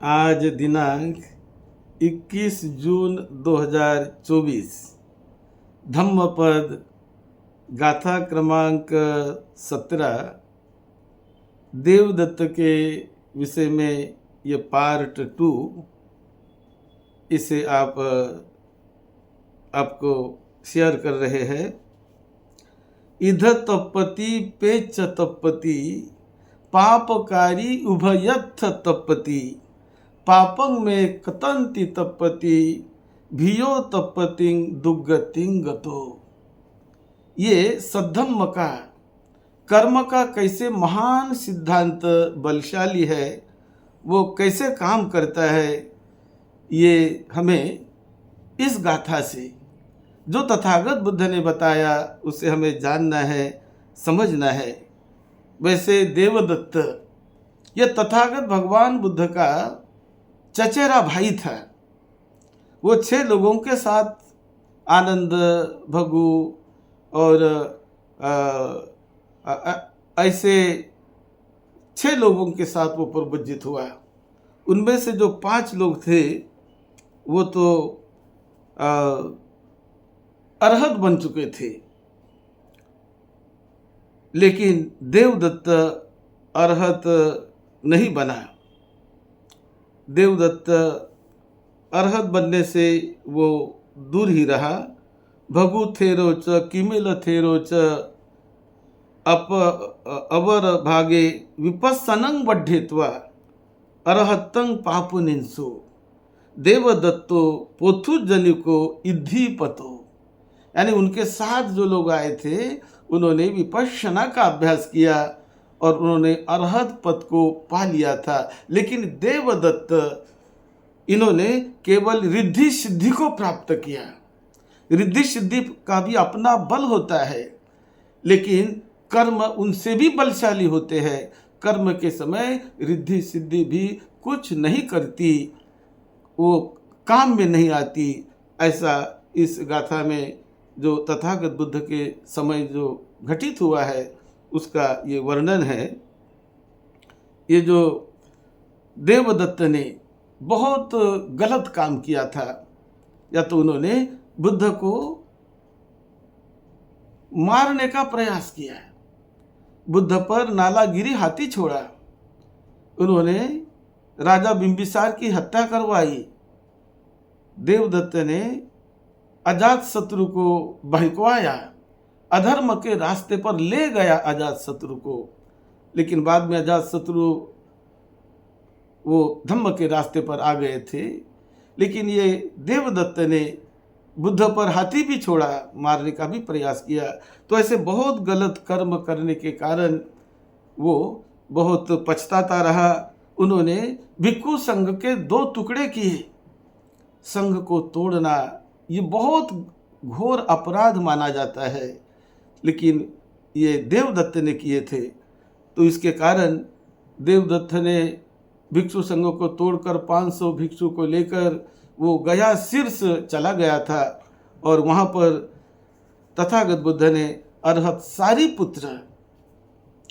आज दिनांक 21 जून 2024 धम्मपद गाथा क्रमांक 17 देवदत्त के विषय में ये पार्ट 2 इसे आपको शेयर कर रहे हैं। इध तपति पेच तपति पापकारी उभयत्थ तपति पापं में कतंति तपति भियो तपतिं दुर्गतिं गतो। ये सद्धम्म का कर्म का कैसे महान सिद्धांत बलशाली है, वो कैसे काम करता है, ये हमें इस गाथा से जो तथागत बुद्ध ने बताया उसे हमें जानना है, समझना है। वैसे देवदत्त ये तथागत भगवान बुद्ध का चचेरा भाई था। वो 6 लोगों के साथ आनंद, भगु और ऐसे 6 लोगों के साथ वो प्रवज्जित हुआ। उनमें से जो 5 लोग थे वो तो अरहत बन चुके थे, लेकिन देवदत्त अरहत नहीं बना। देवदत्त अरहत बनने से वो दूर ही रहा। भगु थेरो च किमिल थेरो च अवर भागे विपस्सनं बढ़ित्वा अरहतं पापनिंसु देवदत्तो पोथुजनिको इद्धिपतो। यानी उनके साथ जो लोग आए थे उन्होंने विपश्यना का अभ्यास किया और उन्होंने अरहत पद को पा लिया था। लेकिन देवदत्त इन्होंने केवल रिद्धि सिद्धि को प्राप्त किया। रिद्धि सिद्धि का भी अपना बल होता है, लेकिन कर्म उनसे भी बलशाली होते हैं। कर्म के समय रिद्धि सिद्धि भी कुछ नहीं करती, वो काम में नहीं आती। ऐसा इस गाथा में जो तथागत बुद्ध के समय जो घटित हुआ है उसका ये वर्णन है। ये जो देवदत्त ने बहुत गलत काम किया था, या तो उन्होंने बुद्ध को मारने का प्रयास किया, बुद्ध पर नालागिरी हाथी छोड़ा, उन्होंने राजा बिंबिसार की हत्या करवाई। देवदत्त ने अजातशत्रु को बहकवाया, अधर्म के रास्ते पर ले गया अजातशत्रु को। लेकिन बाद में अजातशत्रु वो धम्म के रास्ते पर आ गए थे। लेकिन ये देवदत्त ने बुद्ध पर हाथी भी छोड़ा, मारने का भी प्रयास किया। तो ऐसे बहुत गलत कर्म करने के कारण वो बहुत पछताता रहा। उन्होंने भिक्खु संघ के 2 टुकड़े किए। संघ को तोड़ना ये बहुत घोर अपराध माना जाता है, लेकिन ये देवदत्त ने किए थे। तो इसके कारण देवदत्त ने भिक्षु संघ को तोड़कर 500 भिक्षु को लेकर वो गया शीर्ष चला गया था, और वहाँ पर तथागत बुद्ध ने अरहत सारिपुत्र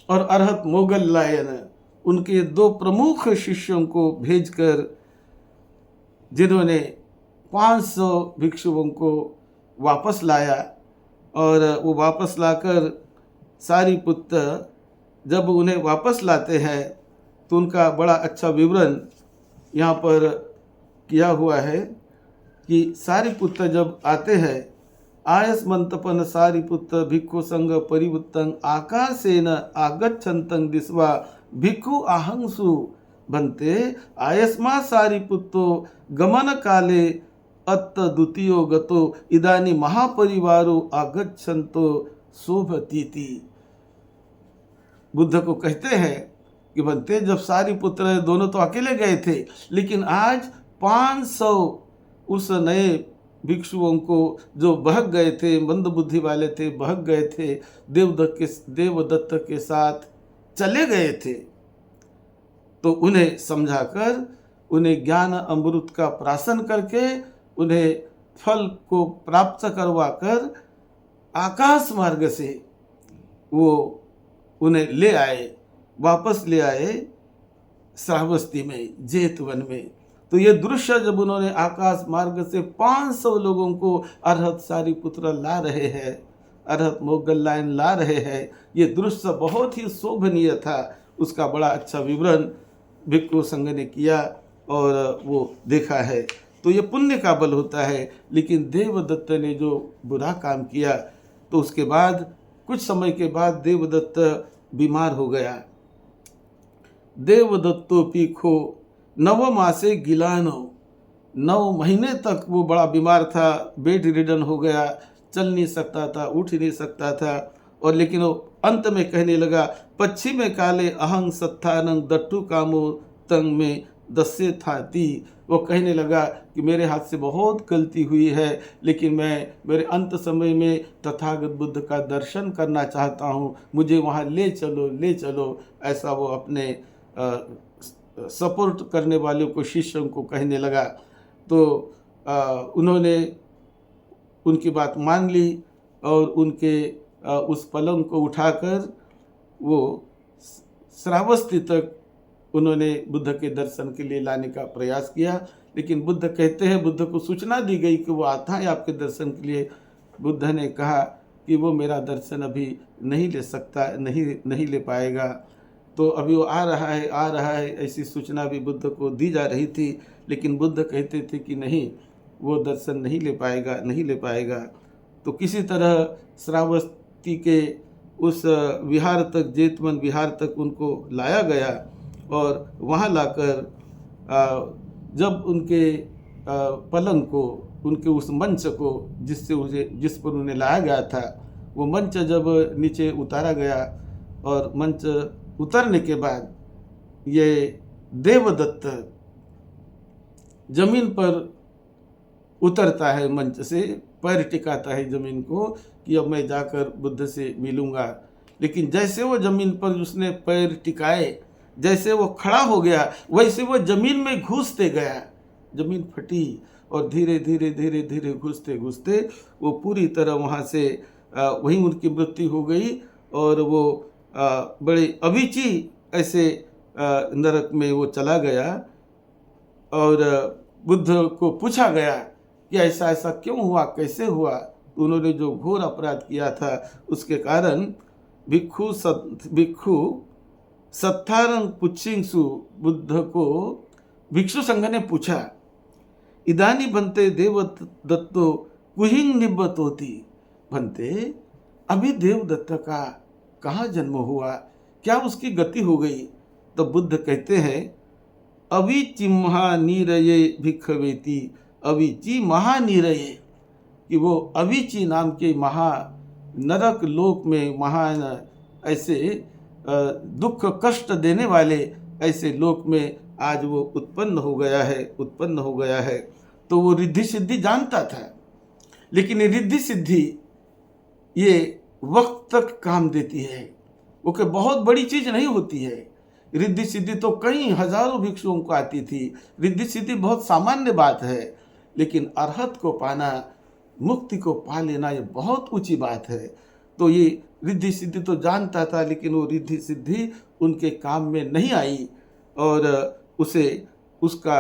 और अरहत मोगललायन उनके 2 प्रमुख शिष्यों को भेजकर, जिन्होंने 500 भिक्षुओं को वापस लाया। और वो वापस लाकर सारिपुत्र जब उन्हें वापस लाते हैं तो उनका बड़ा अच्छा विवरण यहाँ पर किया हुआ है कि सारिपुत्र जब आते हैं, आयस्मंतपन सारिपुत्र भिक्खु संघ परिवृत्तं आकाशेन आगच्छन्तं दिस्वा भिक्खु आहंसु भन्ते आयस्मा सारिपुत्रो गमन काले अत्त द्वितीयो गतो इदानी महापरिवारो आगच्छन्तो शोभतीति। बुद्ध को कहते हैं कि बनते जब सारिपुत्र दोनों तो अकेले गए थे, लेकिन आज 500 उस नए भिक्षुओं को जो बहक गए थे, मंद बुद्धि वाले थे, बहक गए थे, देवदत्त के साथ चले गए थे, तो उन्हें समझाकर, उन्हें ज्ञान अमृत का प्राशन करके, उन्हें फल को प्राप्त करवाकर आकाश मार्ग से वो उन्हें ले आए, वापस ले आए श्रावस्ती में, जेतवन में। तो ये दृश्य जब उन्होंने आकाश मार्ग से 500 लोगों को अरहत सारिपुत्र ला रहे हैं, अरहत मोगल्लायन ला रहे हैं, ये दृश्य बहुत ही शोभनीय था। उसका बड़ा अच्छा विवरण भिक्षु संघ ने किया और वो देखा है। तो ये पुण्य का बल होता है। लेकिन देवदत्त ने जो बुरा काम किया, तो उसके बाद कुछ समय के बाद देवदत्त बीमार हो गया। देवदत्तोपि खो नव मासे गिलानो, 9 महीने तक वो बड़ा बीमार था, बेड रिडन हो गया, चल नहीं सकता था, उठ नहीं सकता था। और लेकिन वो अंत में कहने लगा, पश्चिम काले अहंग सत्थानंग दट्टू कामो तंग में दस्से थाती। वो कहने लगा कि मेरे हाथ से बहुत गलती हुई है, लेकिन मैं मेरे अंत समय में तथागत बुद्ध का दर्शन करना चाहता हूँ, मुझे वहाँ ले चलो, ले चलो। ऐसा वो अपने सपोर्ट करने वालों को, शिष्यों को कहने लगा। तो उन्होंने उनकी बात मान ली और उनके उस पलंग को उठाकर वो श्रावस्ती तक उन्होंने बुद्ध के दर्शन के लिए लाने का प्रयास किया। लेकिन बुद्ध कहते हैं, बुद्ध को सूचना दी गई कि वो आता है आपके दर्शन के लिए। बुद्ध ने कहा कि वो मेरा दर्शन अभी नहीं ले सकता, नहीं ले पाएगा। तो अभी वो आ रहा है, ऐसी सूचना भी बुद्ध को दी जा रही थी। लेकिन बुद्ध कहते थे कि नहीं, वो दर्शन नहीं ले पाएगा। तो किसी तरह श्रावस्ती के उस विहार तक, जेतवन विहार तक उनको लाया गया। और वहाँ लाकर जब उनके पलंग को, उनके उस मंच को जिस पर उन्हें लाया गया था, वो मंच जब नीचे उतारा गया और मंच उतरने के बाद ये देवदत्त जमीन पर उतरता है, मंच से पैर टिकाता है जमीन को कि अब मैं जाकर बुद्ध से मिलूंगा। लेकिन जैसे वो जमीन पर उसने पैर टिकाए, जैसे वो खड़ा हो गया, वैसे वो जमीन में घुसते गया। जमीन फटी और धीरे धीरे घुसते वो पूरी तरह वहाँ से वहीं उनकी मृत्यु हो गई। और वो बड़े अविची ऐसे नरक में वो चला गया। और बुद्ध को पूछा गया कि ऐसा क्यों हुआ, कैसे हुआ? तो उन्होंने जो घोर अपराध किया था उसके कारण भिक्षु सत्थारंग पुच्छिंसु बुद्ध को भिक्षु संघ ने पूछा, इदानी बनते देवदत्तो कुहिंग निब्बत होती। बनते, अभी देवदत्त का कहाँ जन्म हुआ, क्या उसकी गति हो गई? तो बुद्ध कहते हैं, अविचि महानीरये भिक्षवेति, अविचि महानीरये, कि वो अविचि नाम के महा नरक लोक में, महान ऐसे दुख कष्ट देने वाले ऐसे लोक में आज वो उत्पन्न हो गया है। तो वो रिद्धि सिद्धि जानता था, लेकिन ये रिद्धि सिद्धि ये वक्त तक काम देती है, वो कोई बहुत बड़ी चीज नहीं होती है। रिद्धि सिद्धि तो कई हजारों भिक्षुओं को आती थी, रिद्धि सिद्धि बहुत सामान्य बात है। लेकिन अरहत को पाना, मुक्ति को पा लेना, ये बहुत ऊंची बात है। तो ये रिद्धि सिद्धि तो जानता था, लेकिन वो रिद्धि सिद्धि उनके काम में नहीं आई और उसे उसका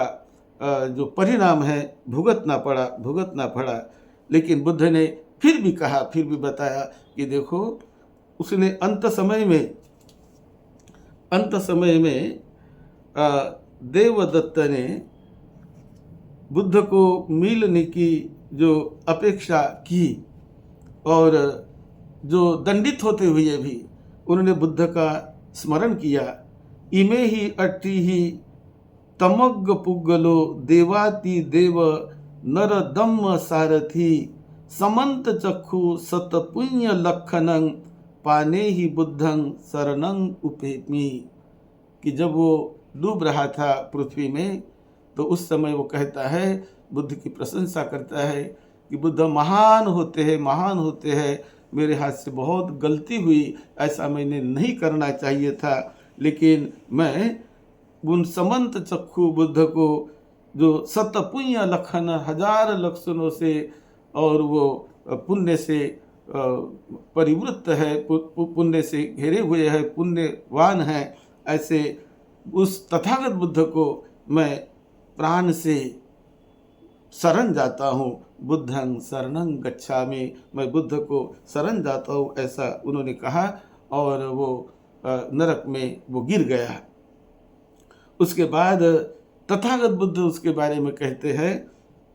जो परिणाम है भुगतना पड़ा। लेकिन बुद्ध ने फिर भी बताया कि देखो, उसने अंत समय में देवदत्त ने बुद्ध को मिलने की जो अपेक्षा की और जो दंडित होते हुए भी उन्होंने बुद्ध का स्मरण किया। इमे ही अट्टी ही तमग्ग पुग्गलो देवाति देव नर दम्म सारथी समंत चक्षु सत पुण्य लखनंग पाने ही बुद्धं शरणंग उपेमी। कि जब वो डूब रहा था पृथ्वी में, तो उस समय वो कहता है, बुद्ध की प्रशंसा करता है कि बुद्ध महान होते हैं, मेरे हाथ से बहुत गलती हुई, ऐसा मैंने नहीं करना चाहिए था। लेकिन मैं उन समंत चक्षु बुद्ध को, जो सत पुण्य लखन, 1000 लक्षणों से और वो पुण्य से परिवृत्त है, पुण्य से घेरे हुए है, पुण्यवान है, ऐसे उस तथागत बुद्ध को मैं प्राण से शरण जाता हूँ। बुद्धं शरणं गच्छामि, मैं बुद्ध को शरण जाता हूँ, ऐसा उन्होंने कहा और वो नरक में वो गिर गया। उसके बाद तथागत बुद्ध उसके बारे में कहते हैं,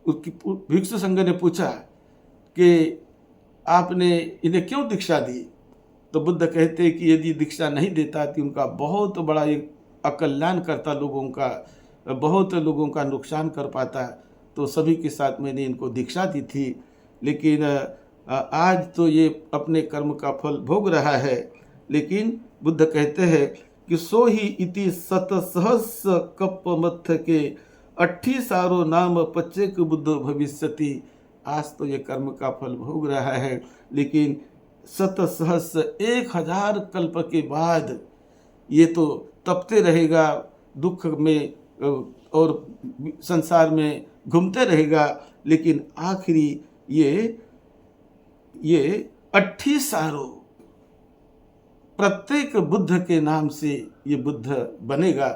उसकी भिक्षु संघ ने पूछा कि आपने इन्हें क्यों दीक्षा दी? तो बुद्ध कहते हैं कि यदि दीक्षा नहीं देता तो उनका बहुत बड़ा एक अकल्याण करता, लोगों का बहुत लोगों का नुकसान कर पाता, तो सभी के साथ मैंने इनको दीक्षा दी थी। लेकिन आज तो ये अपने कर्म का फल भोग रहा है। लेकिन बुद्ध कहते हैं कि सो ही इति सत सहस कप मथ के अट्ठी सारो नाम पच्चेक बुद्ध भविष्यति। आज तो ये कर्म का फल भोग रहा है, लेकिन सत सहस 1000 कल्प के बाद ये तो तपते रहेगा, दुख में और संसार में घूमते रहेगा, लेकिन आखिरी ये 80 सारों प्रत्येक बुद्ध के नाम से ये बुद्ध बनेगा,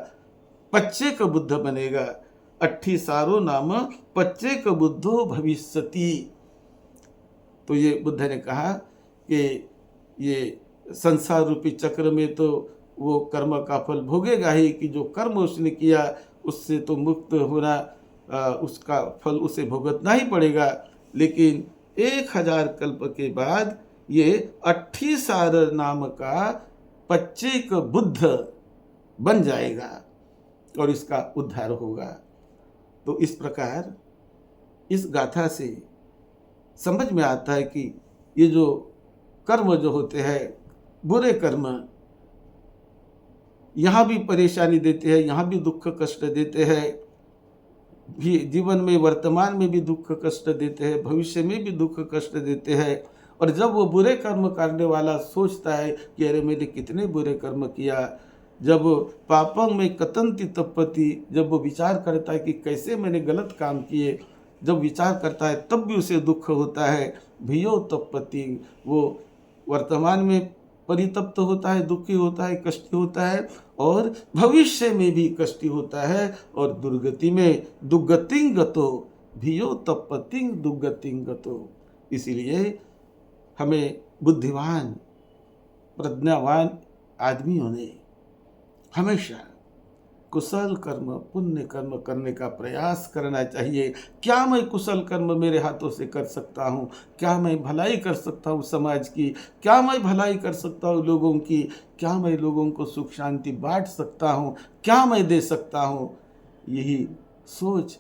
पच्चेक बुद्ध बनेगा। 80 सारों नाम पच्चेक बुद्धो भविष्यति। तो ये बुद्ध ने कहा कि ये संसार रूपी चक्र में तो वो कर्म का फल भोगेगा ही, कि जो कर्म उसने किया उससे तो मुक्त होना, उसका फल उसे भुगतना ही पड़ेगा। लेकिन 1000 कल्प के बाद ये 80 सार नाम का पच्चेक बुद्ध बन जाएगा और इसका उद्धार होगा। तो इस प्रकार इस गाथा से समझ में आता है कि ये जो कर्म जो होते हैं, बुरे कर्म, यहाँ भी परेशानी देते हैं, यहाँ भी दुख कष्ट देते हैं, भी जीवन में वर्तमान में भी दुख कष्ट देते हैं, भविष्य में भी दुख कष्ट देते हैं। और जब वो बुरे कर्म करने वाला सोचता है कि अरे मैंने कितने बुरे कर्म किया, जब पापं में कतंति तपति, जब वो विचार करता है कि कैसे मैंने गलत काम किए, जब विचार करता है तब भी उसे दुख होता है। भियो तपति, वो वर्तमान में परितप्त होता है, दुखी होता है, कष्टी होता है, और भविष्य में भी कष्टी होता है, और दुर्गति में दुर्गतिं गतो, भियो तपतिं दुर्गतिं गतो। इसीलिए हमें बुद्धिमान प्रज्ञावान आदमियों ने हमेशा कुशल कर्म पुण्य कर्म करने का प्रयास करना चाहिए। क्या मैं कुशल कर्म मेरे हाथों से कर सकता हूँ? क्या मैं भलाई कर सकता हूँ समाज की? क्या मैं भलाई कर सकता हूँ लोगों की? क्या मैं लोगों को सुख शांति बांट सकता हूँ? क्या मैं दे सकता हूँ? यही सोच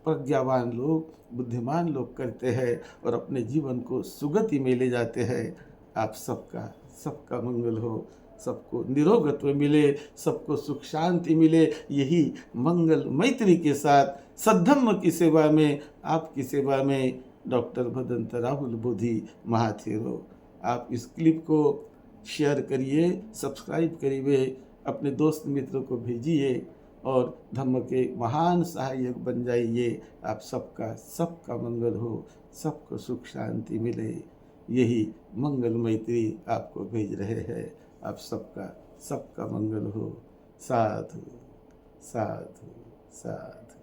प्रज्ञावान लोग, बुद्धिमान लोग करते हैं और अपने जीवन को सुगति में ले जाते हैं। आप सबका मंगल हो, सबको निरोगत्व मिले, सबको सुख शांति मिले। यही मंगल मैत्री के साथ सद्धम्म की सेवा में, आपकी सेवा में डॉक्टर भदंत राहुल बोधि महाथेरो। आप इस क्लिप को शेयर करिए, सब्सक्राइब करिए, अपने दोस्त मित्रों को भेजिए और धम्म के महान सहायक बन जाइए। आप सबका मंगल हो, सबको सुख शांति मिले। यही मंगल मैत्री आपको भेज रहे हैं। आप सबका मंगल हो। साधु साधु साधु।